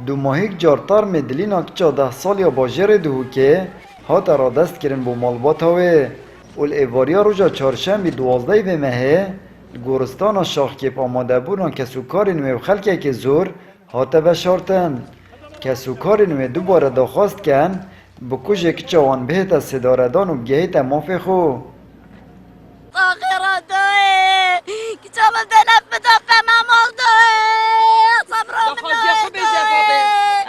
دو ماهیک جارتار مدلین اکچا 10 سال یا باجر دهو که هات را دست کرن بو مالبات هاوه اول ایواریا روژا چارشنبی 12 به مهه گورستان شاخ کپ آماده بودن کسوکارین و خلکه که زور هات بشارتن کسوکارین و دوباره داخواست کن بکوژه که چوان بهت صداردان و گهیت مافی خو آخرا دوه که چامل دنف بدافع ممال دوه صبرا من دوه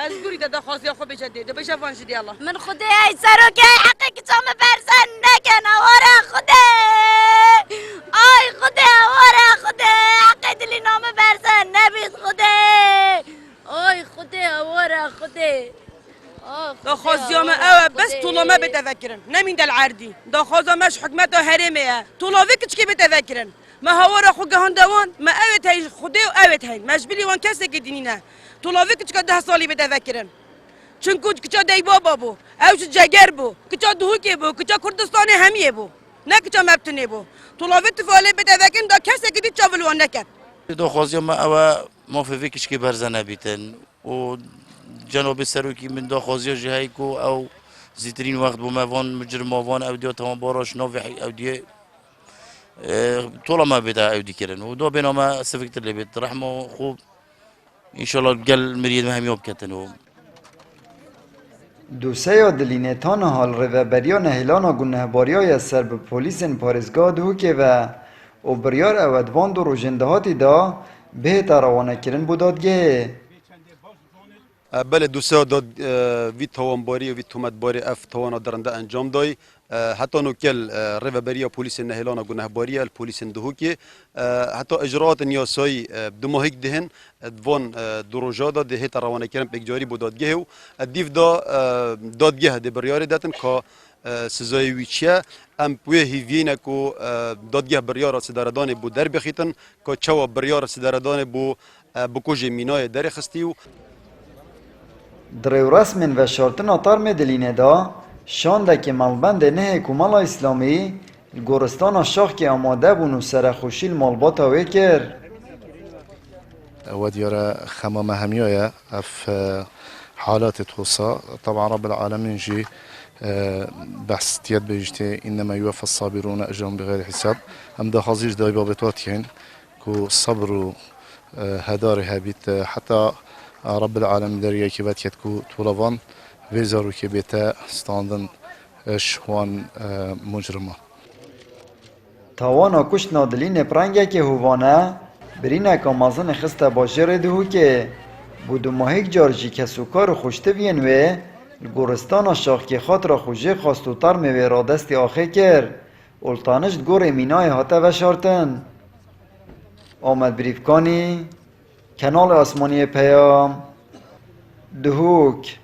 از گوری ده خواستی خو بشه دیده بشه وان شدی الله من خودی ای سروکی حقی که چامل برزن نکن آواره خودی آی خودی آواره خودی حقی دلی نام برزن نبید خودی آی خودی آواره خودی دا خوازیام اوه بس طولما بتفکرن نمین دل عردی دا خوازامش حکمت و حرمه طولاوی کچکی بتفکرن ما هوارا خو گهاندوان ما اوت هی خودی و اوت هی مجبلی وان کسی که دینی نه طولاوی کچکا 10 سالی بتفکرن چونکو کچا دی بابا بو اوش جگر بو کچا دهوکی بو کچا کردستان همیه بو نه کچا مبتنی بو طولاوی تفاله بتفکرن دا کسی که دی چاولوان نکن دا خوازیام اوه موافقی کچکی برزنه بیتن و جناب سروکی من داخوازی جهایی کو او زیترین وقت بوموان مجرموان او دیا تمام باراش نوی او دیه طول ما بدا او دی کرن و دو بینما سفکتر لی بیت رحمه خوب انشالله گل مرید مهمیاب کتن دوسه دلینتان حال روبریا نهیلانا گنهباریای سر به پولیسن پارزگاه دهو که و بریار اودوان دو روژندهاتی دا به روانه کرن بودادگه بله دوسه داد وی توانباری و وی تومتباری اف توانا درنده انجام دای حتی نوکل روبریا پلیس نهیلانا گنهباری الپلیس دهوکی حتی اجراءات نیاسایی دو ماهیک دهن دوان دروجا دا دهیت روانه کردن بگجاری بود دادگه و دیو دا دادگه ده بریاری داتن که سزای ویچه ام پوی هیوینه کو دادگه بریار صدردان بود در بخیتن که چوا بریار صدردان بو بکوژ مینای در خستیو دریو رسمن و شارتن آتار مدلینه دا شانده که مالبند نه کمال اسلامی گورستان شاخ که آماده بون و سرخوشیل مالبات هاوی کر وديرة خمامة هميوية في حالات توصى طبعا رب العالمين جي بحث تياد بيجتي إنما يوفى الصابرون أجرهم بغير حساب أم دا خزيج دا بابتواتين كو صبروا هداري هابيت حتى رب العالمين دريا كيبات يتكو طولوان ويزارو كيبتا ستاندن شوان مجرمة تاوانا کشت نادلین پرنگه که هوانه برینه که مازن خسته باجر دهو که بودو ماهیک جارجی که سوکار خوشته بین و گورستان شاخ که خاطر خوشه خواستو تر موی را دستی آخه کر اولتانشت گور مینای هاته و شارتن آمد بریفکانی کنال آسمانی پیام دهوک